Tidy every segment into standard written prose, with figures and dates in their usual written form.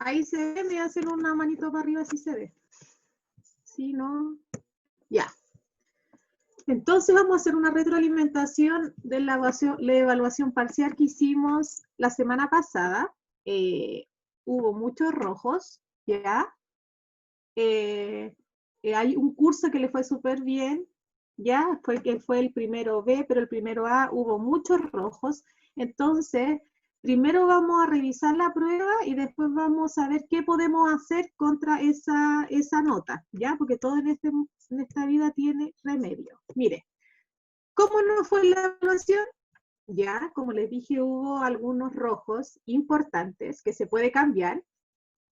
Ahí se ve, me voy a hacer una manito para arriba si se ve. Si no, ya. Entonces vamos a hacer una retroalimentación de la evaluación parcial que hicimos la semana pasada. Hubo muchos rojos, ¿ya? Hay un curso que le fue súper bien, ¿ya? Fue el primero B, pero el primero A hubo muchos rojos. Entonces, primero vamos a revisar la prueba y después vamos a ver qué podemos hacer contra esa nota, ¿ya? Porque todo en esta vida tiene remedio. Mire, ¿cómo no fue la evaluación? Ya, como les dije, hubo algunos rojos importantes que se puede cambiar,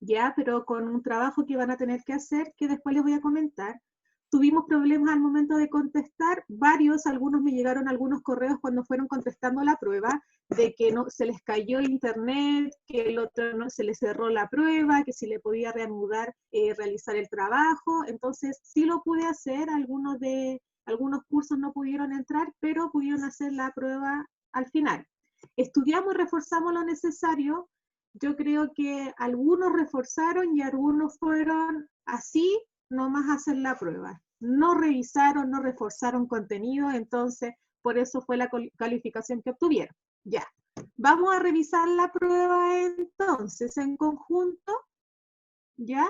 ya, pero con un trabajo que van a tener que hacer, que después les voy a comentar. Tuvimos problemas al momento de contestar, algunos me llegaron algunos correos cuando fueron contestando la prueba, de que no, se les cayó internet, que el otro no se les cerró la prueba, que si le podía reanudar, realizar el trabajo. Entonces sí lo pude hacer, algunos cursos no pudieron entrar, pero pudieron hacer la prueba al final. Estudiamos, reforzamos lo necesario. Yo creo que algunos reforzaron y algunos fueron así, nomás a hacer la prueba. No revisaron, no reforzaron contenido, entonces por eso fue la calificación que obtuvieron. Ya. Vamos a revisar la prueba entonces en conjunto, ¿ya?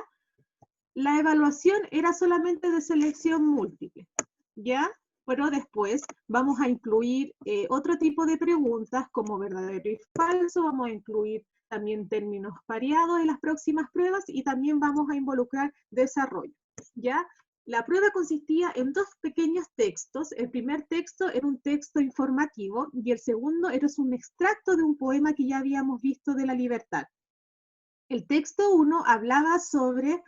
La evaluación era solamente de selección múltiple, ¿ya? Pero después vamos a incluir otro tipo de preguntas como verdadero y falso, vamos a incluir también términos pareados en las próximas pruebas y también vamos a involucrar desarrollo, ¿ya? La prueba consistía en dos pequeños textos. El primer texto era un texto informativo y el segundo era un extracto de un poema que ya habíamos visto de la libertad. El texto 1 hablaba sobre,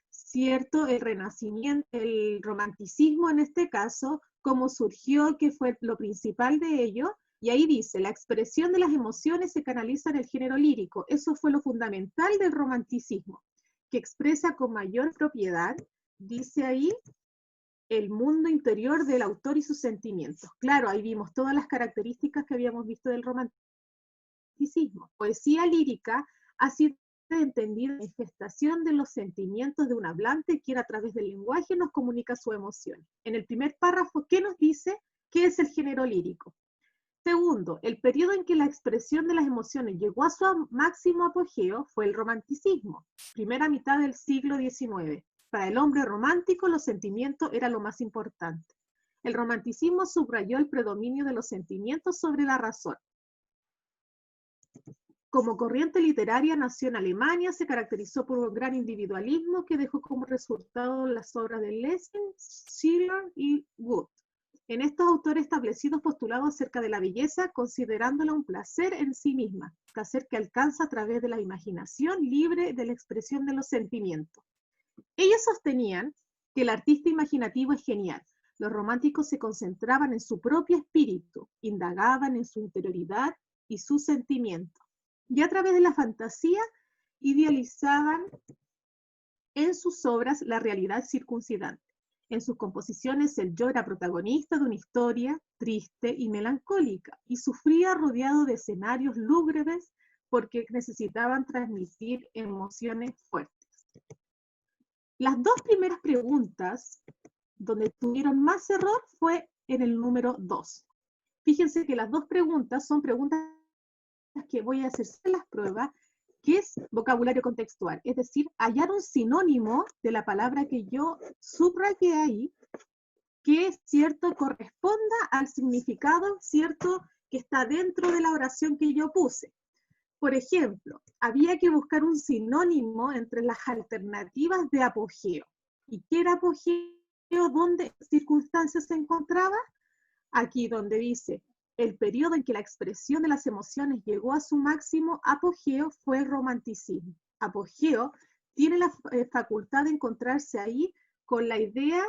cierto, el renacimiento, el romanticismo en este caso, cómo surgió, qué fue lo principal de ello, y ahí dice, la expresión de las emociones se canaliza en el género lírico. Eso fue lo fundamental del romanticismo, que expresa con mayor propiedad, dice ahí, el mundo interior del autor y sus sentimientos. Claro, ahí vimos todas las características que habíamos visto del romanticismo. Poesía lírica ha sido entendida la manifestación de los sentimientos de un hablante quien a través del lenguaje nos comunica su emoción. En el primer párrafo, ¿qué nos dice? ¿Qué es el género lírico? Segundo, el periodo en que la expresión de las emociones llegó a su máximo apogeo fue el romanticismo, primera mitad del siglo XIX. Para el hombre romántico, los sentimientos era lo más importante. El romanticismo subrayó el predominio de los sentimientos sobre la razón. Como corriente literaria nació en Alemania, se caracterizó por un gran individualismo que dejó como resultado las obras de Lessing, Schiller y Goethe. En estos autores establecidos postulados acerca de la belleza, considerándola un placer en sí misma, placer que alcanza a través de la imaginación libre de la expresión de los sentimientos. Ellos sostenían que el artista imaginativo es genial. Los románticos se concentraban en su propio espíritu, indagaban en su interioridad y sus sentimientos. Y a través de la fantasía idealizaban en sus obras la realidad circuncidante. En sus composiciones el yo era protagonista de una historia triste y melancólica y sufría rodeado de escenarios lúgubres porque necesitaban transmitir emociones fuertes. Las dos primeras preguntas donde tuvieron más error fue en el número 2. Fíjense que las dos preguntas son preguntas que voy a hacer en las pruebas, que es vocabulario contextual, es decir, hallar un sinónimo de la palabra que yo subrayé ahí, que, cierto, corresponda al significado, cierto, que está dentro de la oración que yo puse. Por ejemplo, había que buscar un sinónimo entre las alternativas de apogeo. ¿Y qué era apogeo? ¿Dónde circunstancias se encontraba? Aquí donde dice, el periodo en que la expresión de las emociones llegó a su máximo apogeo fue el romanticismo. Apogeo tiene la facultad de encontrarse ahí con la idea,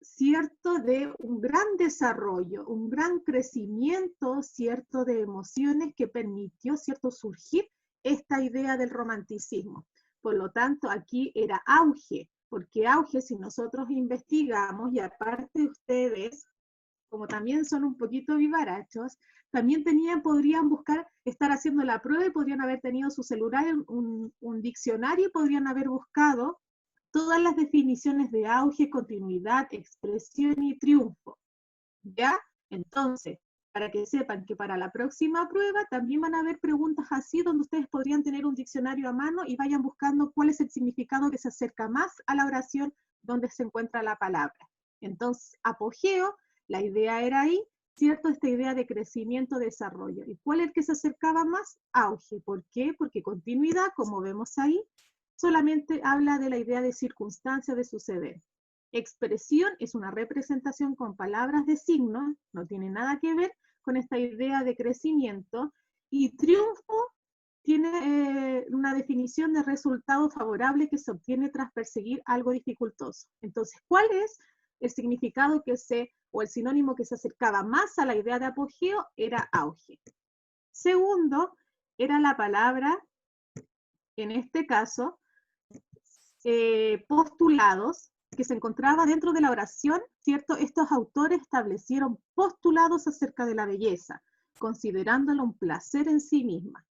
cierto, de un gran desarrollo, un gran crecimiento, cierto, de emociones que permitió, cierto, surgir esta idea del romanticismo. Por lo tanto, aquí era auge, porque auge, si nosotros investigamos, y aparte ustedes, como también son un poquito vivarachos, también podrían buscar, estar haciendo la prueba y podrían haber tenido su celular, un diccionario, y podrían haber buscado todas las definiciones de auge, continuidad, expresión y triunfo, ¿ya? Entonces, para que sepan que para la próxima prueba también van a haber preguntas así, donde ustedes podrían tener un diccionario a mano y vayan buscando cuál es el significado que se acerca más a la oración donde se encuentra la palabra. Entonces, apogeo, la idea era ahí, ¿cierto? Esta idea de crecimiento, desarrollo. ¿Y cuál es el que se acercaba más? Auge. ¿Por qué? Porque continuidad, como vemos ahí, solamente habla de la idea de circunstancia de suceder. Expresión es una representación con palabras de signo, no tiene nada que ver con esta idea de crecimiento, y triunfo tiene una definición de resultado favorable que se obtiene tras perseguir algo dificultoso. Entonces, ¿cuál es el significado o el sinónimo que se acercaba más a la idea de apogeo? Era auge. Segundo, era la palabra, en este caso, postulados, que se encontraba dentro de la oración, ¿cierto? Estos autores establecieron postulados acerca de la belleza, considerándola un placer en sí misma.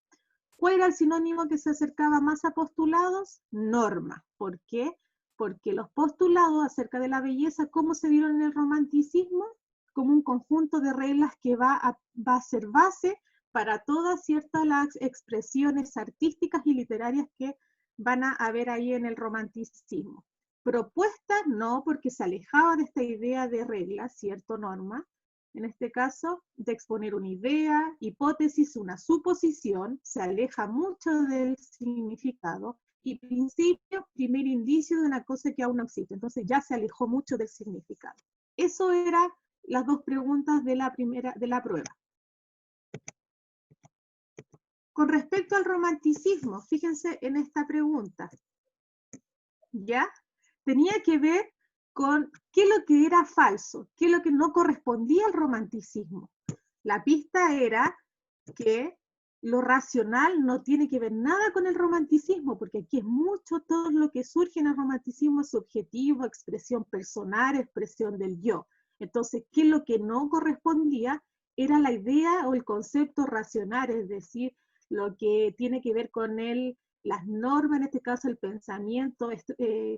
¿Cuál era el sinónimo que se acercaba más a postulados? Norma. ¿Por qué? Porque los postulados acerca de la belleza, ¿cómo se vieron en el romanticismo? Como un conjunto de reglas que va a ser base para todas ciertas las expresiones artísticas y literarias que van a haber ahí en el romanticismo. Propuestas no, porque se alejaba de esta idea de reglas, ¿cierto? Norma, en este caso, de exponer una idea, hipótesis, una suposición, se aleja mucho del significado, y principio, primer indicio de una cosa que aún no existe. Entonces ya se alejó mucho del significado. Eso eran las dos preguntas de la prueba. Con respecto al romanticismo, fíjense en esta pregunta, ¿ya? Tenía que ver con qué es lo que era falso, qué es lo que no correspondía al romanticismo. La pista era que lo racional no tiene que ver nada con el romanticismo, porque aquí es mucho todo lo que surge en el romanticismo es subjetivo, expresión personal, expresión del yo. Entonces, ¿qué es lo que no correspondía? Era la idea o el concepto racional, es decir, lo que tiene que ver con las normas, en este caso el pensamiento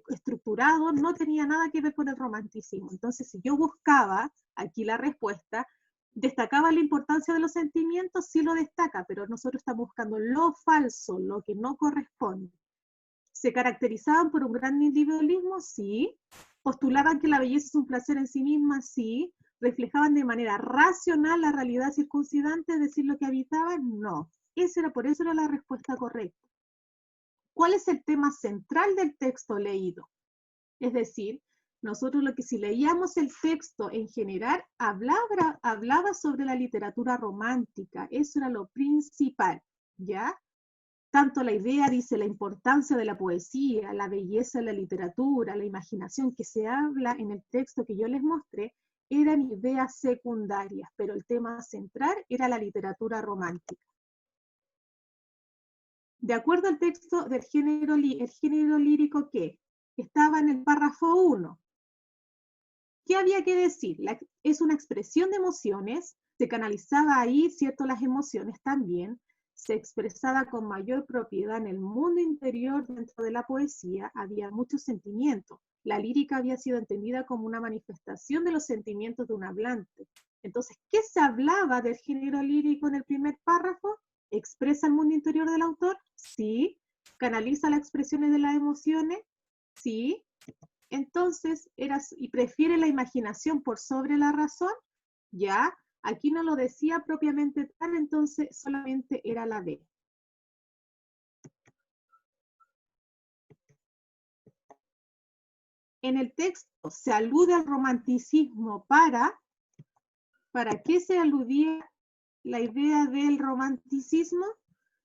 estructurado, no tenía nada que ver con el romanticismo. Entonces, si yo buscaba aquí la respuesta, ¿destacaba la importancia de los sentimientos? Sí lo destaca, pero nosotros estamos buscando lo falso, lo que no corresponde. ¿Se caracterizaban por un gran individualismo? Sí. ¿Postulaban que la belleza es un placer en sí misma? Sí. ¿Reflejaban de manera racional la realidad circuncidante, es decir, lo que habitaban? No. Por eso era la respuesta correcta. ¿Cuál es el tema central del texto leído? Es decir, nosotros si leíamos el texto en general, hablaba sobre la literatura romántica, eso era lo principal, ¿ya? Tanto la idea dice la importancia de la poesía, la belleza de la literatura, la imaginación que se habla en el texto que yo les mostré, eran ideas secundarias, pero el tema central era la literatura romántica. De acuerdo al texto del el género lírico que estaba en el párrafo 1, ¿qué había que decir? Es una expresión de emociones, se canalizaba ahí, ¿cierto? Las emociones también, se expresaba con mayor propiedad en el mundo interior dentro de la poesía, había muchos sentimientos. La lírica había sido entendida como una manifestación de los sentimientos de un hablante. Entonces, ¿qué se hablaba del género lírico en el primer párrafo? ¿Expresa el mundo interior del autor? Sí. ¿Canaliza las expresiones de las emociones? Sí. Entonces, y prefiere la imaginación por sobre la razón, ya, aquí no lo decía propiamente tal, entonces solamente era la B. En el texto se alude al romanticismo ¿para qué se aludía la idea del romanticismo?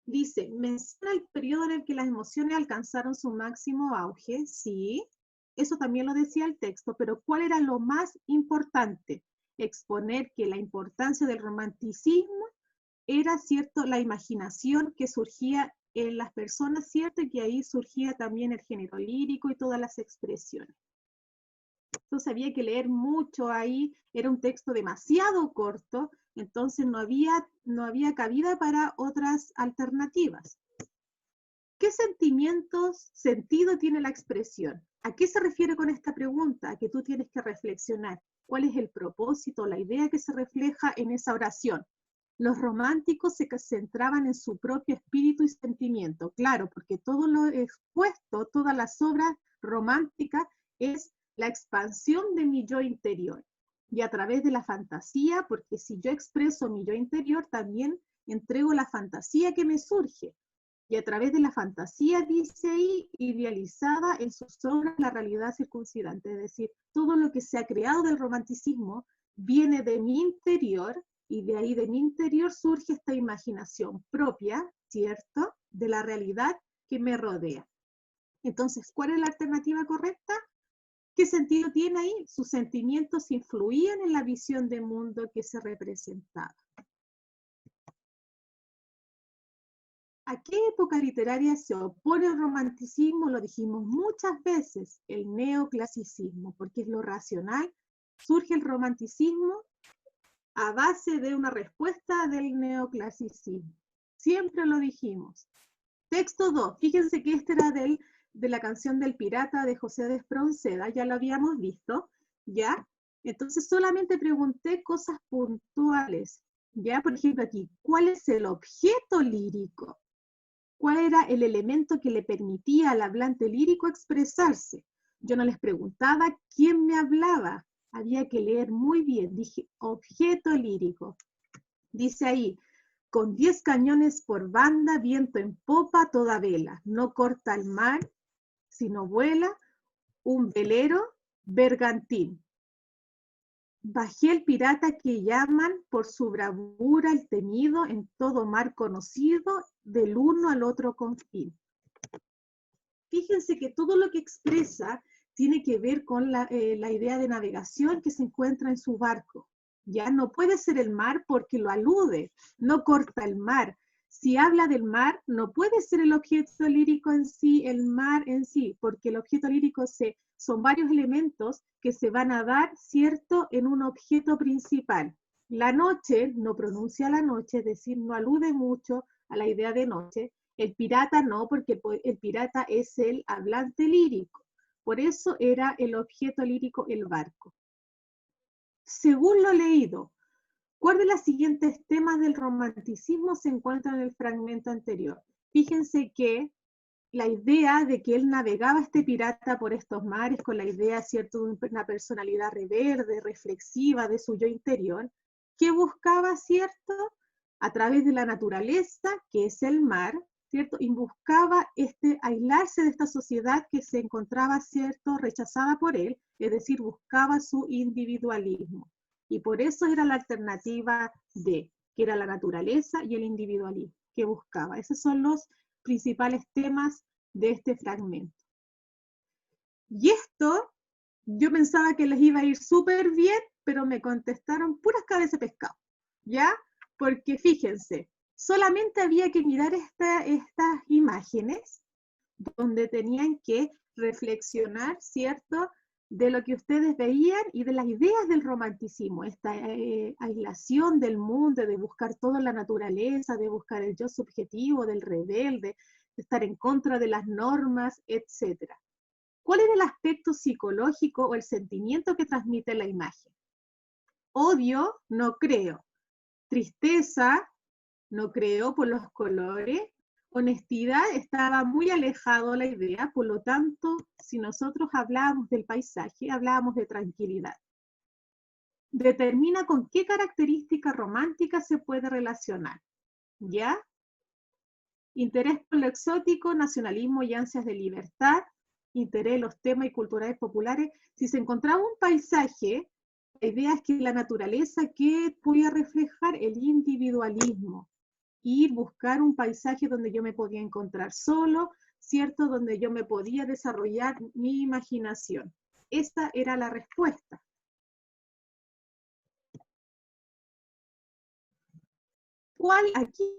Dice, menciona el periodo en el que las emociones alcanzaron su máximo auge, sí, eso también lo decía el texto, pero ¿cuál era lo más importante? Exponer que la importancia del romanticismo era, ¿cierto?, la imaginación que surgía en las personas, ¿cierto?, y que ahí surgía también el género lírico y todas las expresiones. Entonces había que leer mucho ahí, era un texto demasiado corto, Entonces no había cabida para otras alternativas. ¿Qué sentido tiene la expresión? ¿A qué se refiere con esta pregunta? Que tú tienes que reflexionar. ¿Cuál es el propósito, la idea que se refleja en esa oración? Los románticos se centraban en su propio espíritu y sentimiento, claro, porque todo lo expuesto, todas las obras románticas es la expansión de mi yo interior. Y a través de la fantasía, porque si yo expreso mi yo interior, también entrego la fantasía que me surge. Y a través de la fantasía, dice ahí, idealizada en sus obras la realidad circuncidante. Es decir, todo lo que se ha creado del romanticismo viene de mi interior, y de ahí de mi interior surge esta imaginación propia, ¿cierto?, de la realidad que me rodea. Entonces, ¿cuál es la alternativa correcta? ¿Qué sentido tiene ahí? Sus sentimientos influían en la visión de mundo que se representaba. ¿A qué época literaria se opone el romanticismo? Lo dijimos muchas veces, el neoclasicismo, porque es lo racional. Surge el romanticismo a base de una respuesta del neoclasicismo. Siempre lo dijimos. Texto 2, fíjense que este era de la canción del pirata de José de Espronceda, ya lo habíamos visto, ¿ya? Entonces solamente pregunté cosas puntuales, ¿ya? Por ejemplo aquí, ¿cuál es el objeto lírico? ¿Cuál era el elemento que le permitía al hablante lírico expresarse? Yo no les preguntaba quién me hablaba, había que leer muy bien, dije objeto lírico. Dice ahí, con 10 cañones por banda, viento en popa, toda vela, no corta el mar, sino vuela, un velero, bergantín. Bajé el pirata que llaman por su bravura el temido, en todo mar conocido, del uno al otro confín. Fíjense que todo lo que expresa tiene que ver con la idea de navegación que se encuentra en su barco. Ya no puede ser el mar porque lo alude, no corta el mar. Si habla del mar, no puede ser el objeto lírico en sí, el mar en sí, porque el objeto lírico son varios elementos que se van a dar, ¿cierto?, en un objeto principal. La noche, no pronuncia la noche, es decir, no alude mucho a la idea de noche. El pirata no, porque el pirata es el hablante lírico. Por eso era el objeto lírico el barco. Según lo leído, ¿cuál de los siguientes temas del romanticismo se encuentra en el fragmento anterior? Fíjense que la idea de que él navegaba este pirata por estos mares con la idea, ¿cierto?, de una personalidad rebelde, reflexiva de su yo interior, que buscaba, ¿cierto?, a través de la naturaleza, que es el mar, ¿cierto?, y buscaba aislarse de esta sociedad que se encontraba, ¿cierto?, rechazada por él, es decir, buscaba su individualismo. Y por eso era la alternativa D, que era la naturaleza y el individualismo que buscaba. Esos son los principales temas de este fragmento. Y esto, yo pensaba que les iba a ir súper bien, pero me contestaron puras cabezas de pescado, ¿ya? Porque fíjense, solamente había que mirar estas imágenes donde tenían que reflexionar, ¿cierto?, de lo que ustedes veían y de las ideas del romanticismo, esta aislación del mundo, de buscar toda la naturaleza, de buscar el yo subjetivo, del rebelde, de estar en contra de las normas, etc. ¿Cuál era el aspecto psicológico o el sentimiento que transmite la imagen? Odio, no creo. Tristeza, no creo por los colores. Honestidad, estaba muy alejado de la idea, por lo tanto, si nosotros hablábamos del paisaje, hablábamos de tranquilidad. Determina con qué característica romántica se puede relacionar, ¿ya? Interés por lo exótico, nacionalismo y ansias de libertad, interés en los temas y culturales populares. Si se encontraba un paisaje, la idea es que la naturaleza, ¿qué podía reflejar? El individualismo. Ir, buscar un paisaje donde yo me podía encontrar solo, ¿cierto? Donde yo me podía desarrollar mi imaginación. Esta era la respuesta. ¿Cuál aquí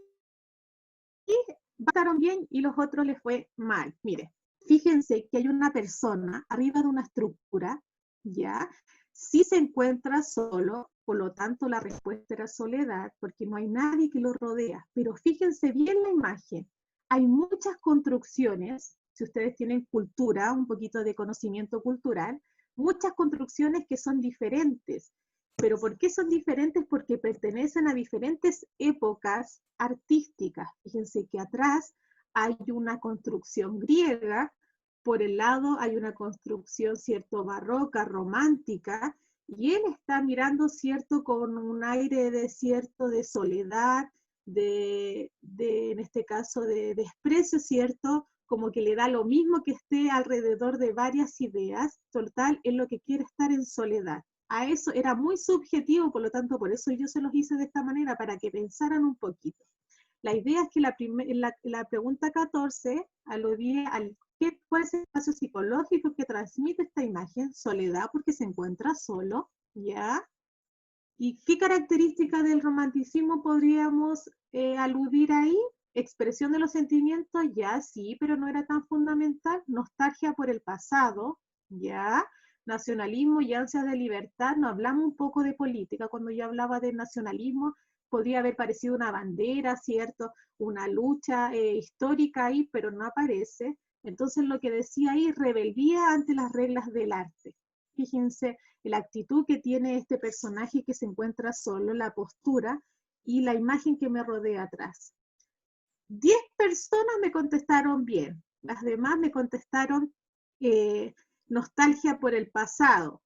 votaron bien y los otros les fue mal? Mire, fíjense que hay una persona arriba de una estructura, ¿ya? Si se encuentra solo, por lo tanto la respuesta era soledad, porque no hay nadie que lo rodea. Pero fíjense bien la imagen, hay muchas construcciones, si ustedes tienen cultura, un poquito de conocimiento cultural, muchas construcciones que son diferentes. ¿Pero por qué son diferentes? Porque pertenecen a diferentes épocas artísticas. Fíjense que atrás hay una construcción griega, por el lado hay una construcción, cierto, barroca, romántica, y él está mirando, cierto, con un aire de cierto, de soledad, en este caso, de desprecio, cierto, como que le da lo mismo que esté alrededor de varias ideas, total, él lo que quiere es estar en soledad. A eso era muy subjetivo, por lo tanto, por eso yo se los hice de esta manera, para que pensaran un poquito. La idea es que la pregunta 14 aludía al cuál es el espacio psicológico que transmite esta imagen, soledad porque se encuentra solo, ¿ya? ¿Y qué característica del romanticismo podríamos aludir ahí? Expresión de los sentimientos, ya, sí, pero no era tan fundamental. Nostalgia por el pasado, ya. Nacionalismo y ansias de libertad, no hablamos un poco de política. Cuando yo hablaba de nacionalismo, podría haber parecido una bandera, ¿cierto? Una lucha histórica ahí, pero no aparece. Entonces lo que decía ahí, rebeldía ante las reglas del arte. Fíjense la actitud que tiene este personaje que se encuentra solo, la postura y la imagen que me rodea atrás. 10 personas me contestaron bien, las demás me contestaron nostalgia por el pasado,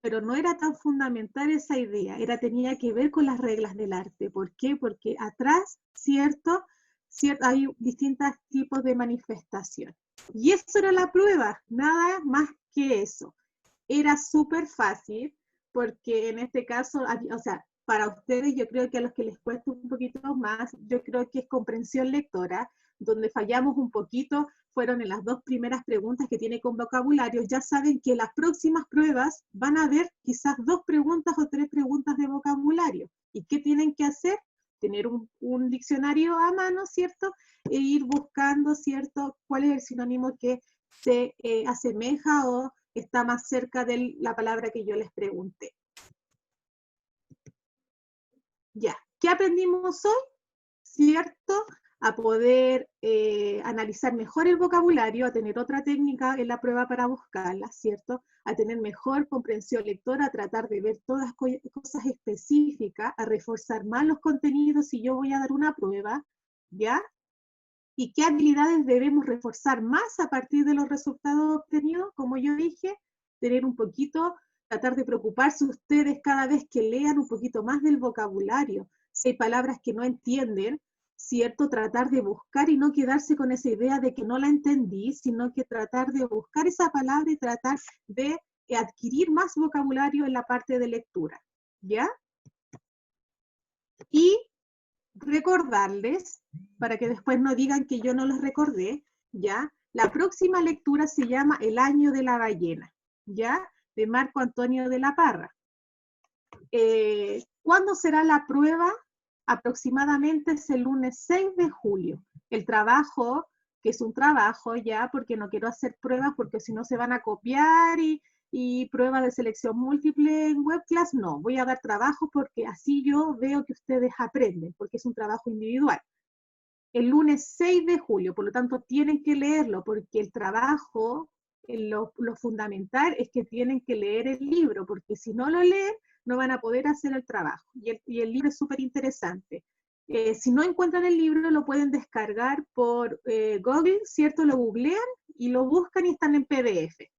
pero no era tan fundamental esa idea, tenía que ver con las reglas del arte. ¿Por qué? Porque atrás, ¿cierto? Hay distintos tipos de manifestación. Y eso era la prueba, nada más que eso. Era súper fácil, porque en este caso, o sea, para ustedes yo creo que a los que les cuesta un poquito más, yo creo que es comprensión lectora, donde fallamos un poquito, fueron en las 2 primeras preguntas que tiene con vocabulario. Ya saben que las próximas pruebas van a haber quizás 2 preguntas o 3 preguntas de vocabulario. ¿Y qué tienen que hacer? Tener un diccionario a mano, ¿cierto? E ir buscando, ¿cierto?, cuál es el sinónimo que se asemeja o está más cerca de la palabra que yo les pregunté. Ya, ¿qué aprendimos hoy? ¿Cierto? A poder analizar mejor el vocabulario, a tener otra técnica en la prueba para buscarla, ¿cierto? A tener mejor comprensión lectora, a tratar de ver todas cosas específicas, a reforzar más los contenidos si yo voy a dar una prueba, ¿ya? ¿Y qué habilidades debemos reforzar más a partir de los resultados obtenidos? Como yo dije, tener un poquito, tratar de preocuparse ustedes cada vez que lean un poquito más del vocabulario. Si hay palabras que no entienden, ¿cierto? Tratar de buscar y no quedarse con esa idea de que no la entendí, sino que tratar de buscar esa palabra y tratar de adquirir más vocabulario en la parte de lectura, ¿ya? Y recordarles, para que después no digan que yo no los recordé, ¿ya? La próxima lectura se llama El año de la ballena, ¿ya? De Marco Antonio de la Parra. ¿Cuándo será la prueba? Aproximadamente es el lunes 6 de julio. El trabajo, que es un trabajo ya, porque no quiero hacer pruebas, porque si no se van a copiar y pruebas de selección múltiple en webclass, no, voy a dar trabajo porque así yo veo que ustedes aprenden, porque es un trabajo individual. El lunes 6 de julio, por lo tanto tienen que leerlo, porque el trabajo, lo fundamental es que tienen que leer el libro, porque si no lo leen, no van a poder hacer el trabajo. Y el libro es súper interesante. Si no encuentran el libro, lo pueden descargar por Google, ¿cierto? Lo googlean y lo buscan y están en PDF.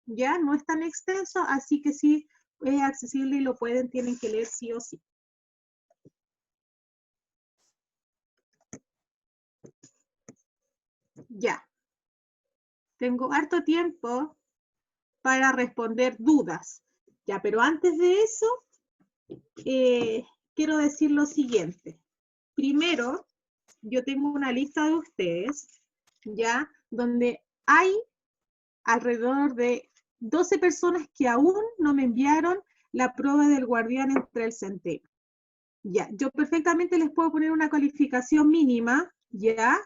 Ya no es tan extenso, así que sí es accesible y lo tienen que leer sí o sí. Ya. Tengo harto tiempo para responder dudas. Ya, pero antes de eso, quiero decir lo siguiente. Primero, yo tengo una lista de ustedes, ya, donde hay alrededor de 12 personas que aún no me enviaron la prueba del guardián entre el centeno. Ya, yo perfectamente les puedo poner una calificación mínima, ya,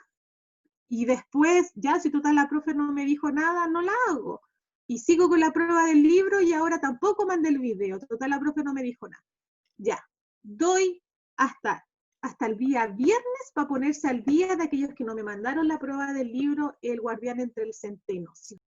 y después, ya, si total la profe no me dijo nada, no la hago. Y sigo con la prueba del libro y ahora tampoco mandé el video, total la profe no me dijo nada. Ya, doy hasta el día viernes para ponerse al día de aquellos que no me mandaron la prueba del libro El guardián entre el centeno. Si